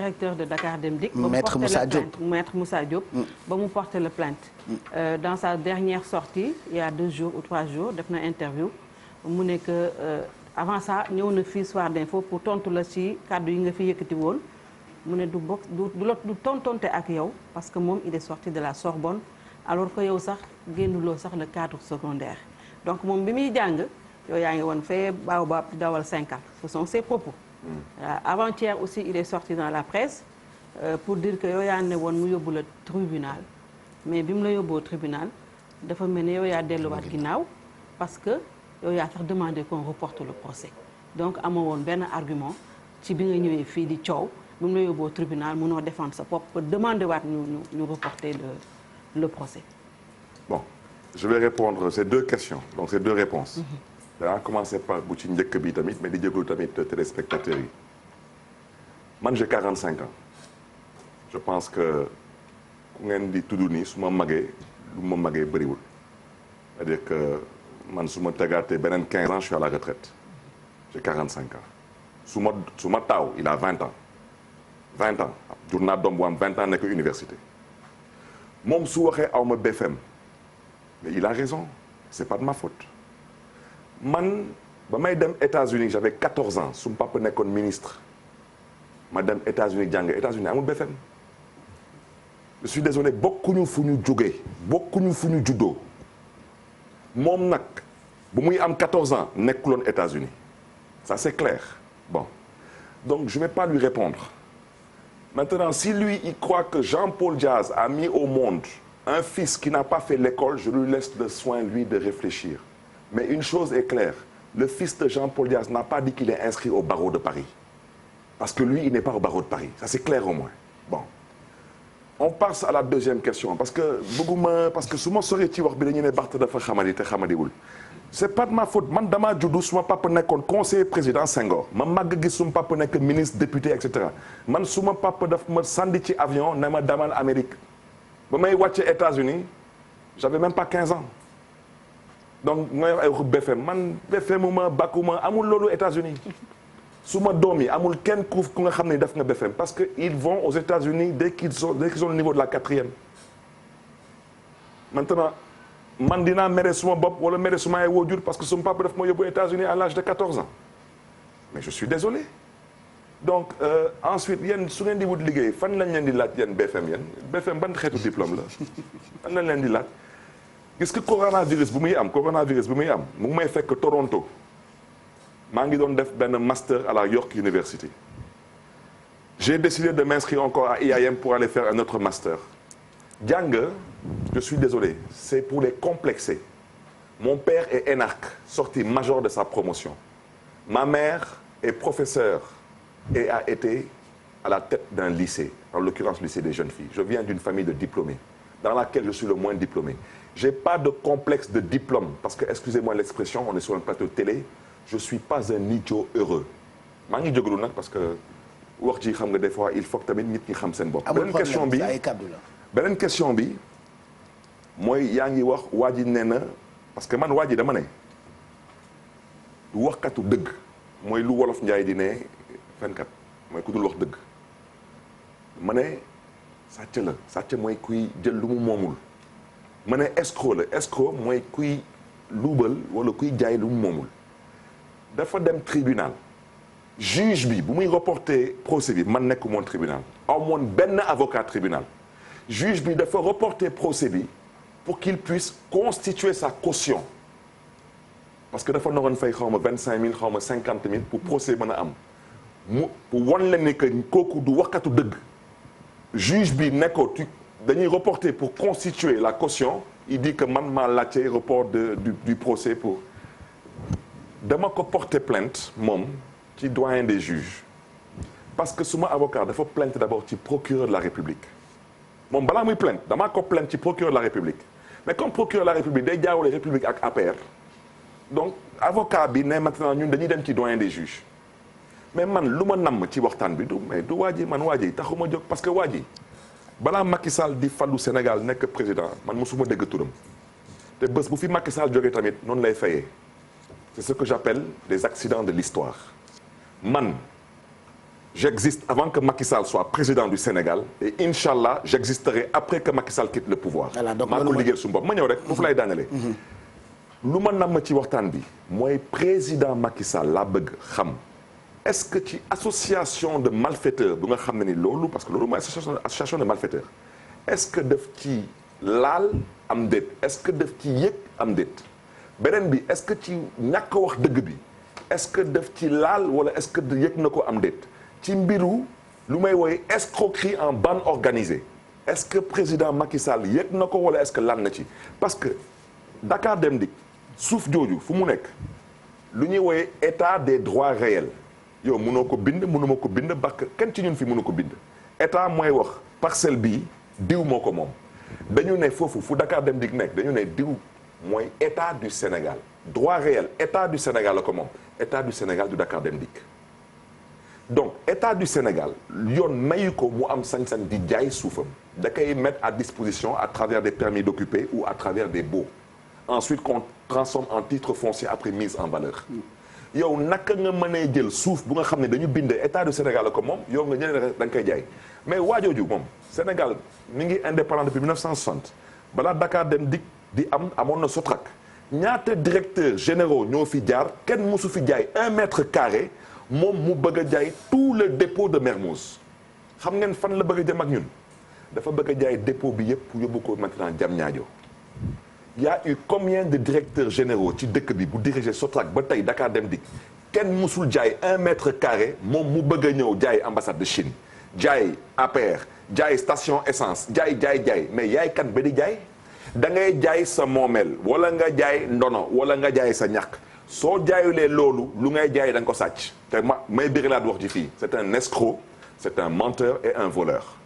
directeur de Dakar Dem Dikk. Maître Moussa Diop Maître Moussa Diop. ba mu porter la plainte. Dans sa dernière sortie il y a 2 jours ou 3 jours def na interview mu ne que avant ça ñëw na fii Soir d'Info pour tontu la ci kàddu yi nga fi yëkkati woon mu ne du bokk du tontonte ak yow parce que moom il est sorti de la Sorbonne alors que yow sax génnuloo sax le cadre secondaire donc moom bi muy jàng yow yaa ngi woon fee Baobab di dawal 5 ans ce sont ses propos. Avant-hier aussi il est sorti dans la presse pour dire que yow yaa ne woon mu yóbbu la tribunal mais bi mu la yóbboo tribunal dafa mel ne yow yaa delluwaat ginnaaw parce que yow yaa sax demandé qu'on reporte le procès donc amoo woon benn argument ci bi nga ñëwee fii di coow bi mu la yóbboo tribunal mënoo défendre sa bopp demandé waat ñu reporter le procès. Bon, je vais répondre ces 2 questions donc ces 2 réponses. danaa commencer par bu ci njëkk bi tamit mais di jégalu tamit téléspectateurs yi man j'ai 45 ans je pense que ku ngeen di tudd nii su ma magee lu ma magee bëriwul c'est-à-dire que man su ma tegaatee beneen 15 ans je suis à la retraite j'ai 45 ans su ma taaw il a 20 ans 20 ans jur naa doom bu am 20 ans nekk université moom su waxee aw ma BFM mais il a raison c'est pas de ma faute. man ba may dem États-Unis j'avais 14 ans su ma papa nekkoon ministre ma dem États-Unis jàng États-Unis amul BFM je suis désolé bokkuñu fu ñu jógee bokkuñu fu ñu juddoo moom nag bu muy am 14 ans nekkuloon États-Unis ça c'est clair bon donc je vais pas lui répondre maintenant si lui il croit que Jean-Paul Diaz a mis au monde un fils qui n'a pas fait l'école je lui laisse le soin lui de réfléchir. Mais une chose est claire, le fils de Jean-Paul Diaz n'a pas dit qu'il est inscrit au barreau de Paris. Parce que lui, il n'est pas au barreau de Paris. Ça, c'est clair au moins. Bon. On passe à la deuxième question. Parce que su ma soree ci wax bi dañu ne Barth dafa xamadi te xamadiwul. C'est pas de ma faute. Man dama juddu suma papa nekkoon conseiller président Senghor. Ma màgg gis suma papa nekk ministre député et cetera. Man suma papa daf ma sandi ci avion ne ma demal Amérique. Ba may wàcce États-Unis, j'avais même pas 15 ans. donc mooy ay waxu BFM man BFM ma bakkuma amul loolu États-Unis suma doom yi amul kenn ku nga xam ne def nga BFM parce que ils vont aux États-Unis dès qu'ils ont le niveau de la 4e. Maintenant man dinaa mere suma bopp wala mere suma ay waajur parce que suma papa daf ma yóbbu États-Unis à l'âge de 14 ans mais je suis désolé donc ensuite yéen su ngeen di wut liggéey fan lañ leen di laaj yéen BFM yéen BFM ban xeetu diplôme la fan lañ leen di laaj. gis nga coronavirus bu muy am mu ngi may fekk Toronto maa ngi doon def benn master à la York University j'ai décidé de m'inscrire encore à IAM pour aller faire un autre master jàng je suis désolé c'est pour les complexés mon père est énarque sorti major de sa promotion ma mère est professeure et a été à la tête d'un lycée en l'occurrence lycée des jeunes filles je viens d'une famille de diplômés dans laquelle je suis le moins diplômé. J'ai pas de complexe de diplôme parce que excusez-moi l'expression on est sur un plateau de télé je suis pas un idiot heureux maa ngi jógalu nag parce que wax ji xam nga des fois il faut que tamit nit ñi xam seen bopp. beneen question bi mooy yaa ngi wax waa ji nee na parce que man waa ji dama ne du waxkatu dëgg mooy lu wolof njaay di ne fenkat mooy ku dul wax dëgg ma ne sàcc mooy kuy jël lu mu moomul. ma ne escroc mooy kuy luubal wala kuy jaay lu mu moomul dafa dem tribunal juge bi bu muy reporter procès bi man nekk moon tribunal aw moon benn avocat tribunal juge bi dafa reporter procès bi pour qu'il puisse constituer sa caution parce que dafa naroon fay xaw ma 25 000 xaw ma 50 000 pour procès mën a am mu pour wan leen ni que kooku du waxkatu dëgg juge bi nekkoo dañuy reporter pour constituer la caution il dit que man maa laajte report du procès pour dama ko porter plainte moom ci doyen des juges parce que suma avocat dafa plainte d'abord ci procureur de la République moom balaa muy plainte damaa ko plainte ci procureur de la République mais comme procureur de la République day jaawale République ak APR donc avocat bi ne maintenant ñun dañuy dem ci doyen des juges mais man lu ma namm ci waxtaan bi du waa ji man waa ji taxuma jóg parce que waa ji balaa Macky Sall di fallu Sénégal nekk président man mosuma dégg turam te bés bu fi Macky Sall jógee tamit noonu lay fayee c'est ce que j'appelle des accidents de l'histoire man j'existe avant que Macky Sall soit président du Sénégal et Inch'Allah j'existerai après que Macky Sall quitte le pouvoir. voilà donc maa ko liggéeyal suñu bopp ma ñëw rek foofu lay daanale. lu ma namm ci waxtaan bi mooy président Macky Sall laa bëgg xam est-ce que ci association de malfaiteurs bu nga xam ne ni loolu parce que loolu mooy association de malfaiteurs est-ce que daf ci laal am déet est-ce que daf ci yëg am déet beneen bi est-ce que ci ñàkk a wax dëgg bi est-ce que daf ci laal wala est-ce que yëg na ko am déet ci mbiru lu may wooye escroquerie en bande organisée est-ce que président Macky Sall yëg na ko wala est-ce que lan na ci parce que Dakar Dem Dikk suuf jooju fu mu nekk lu ñuy wooye état des droits réels yow mënoo ko bind mënuma ko bind parce que kenn ci ñun fi mënu ko bind état mooy wax parcelle bii diw moo ko moom dañu ne foofu fu Dakar Dem Dikk nekk dañu ne diw mooy état du Sénégal droit réel état du Sénégal la ko moom état du Sénégal du Dakar Dem Dikk donc état du Sénégal yoon mayu ko mu am sañ-sañ di jaay suufam da koy mettre à disposition à travers des permis d'occuper ou à travers des baux ensuite qu'on transforme en titre foncier après mise en valeur yow naka nga mënee jël suuf bu nga xam ne dañu bind état du Sénégal la ko moom yow nga ñeneen da nga koy jaay mais waajooju moom Sénégal mi ngi indépendant depuis 1960 balaa Dakar Dem Dikk di amoon na Sotrac ñaata directeurs généraux ñoo fi jaar kenn mosu fi jaay 1 mètre carré moom mu bëgg a jaay tout le dépôt de Mermoz xam ngeen fan la bëgg a jëm ak ñun dafa bëgg a jaay dépôt bi yëpp pour yóbbu ko maintenant Diamniadio y a eu combien de directeurs généraux ci dëkk bi bu diriger Sotrac ba tey Dakar Dem Dikk kenn musul jaay 1 mètre carré moom mu bëgg a ñëw jaay ambassade de Chine jaay APR jaay station essence jaay mais yaay kan ba di jaay da ngay jaay sa moomeel wala nga jaay ndono wala nga jaay sa ñàkk soo jaayulee loolu lu ngay jaay da nga ko sàcc te may bëri laa wax ci fii c'est un escroc c'est un menteur et un voleur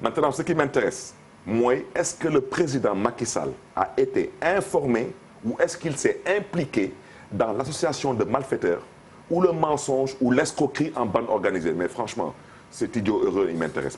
maintenant ce qui m'intéresse mooy est-ce que le président Macky Sall a été informé ou est-ce qu'il s'est impliqué dans l'association de malfaiteurs ou le mensonge ou l'escroquerie en bande organisée mais franchement cet idiot heureux il m'intéresse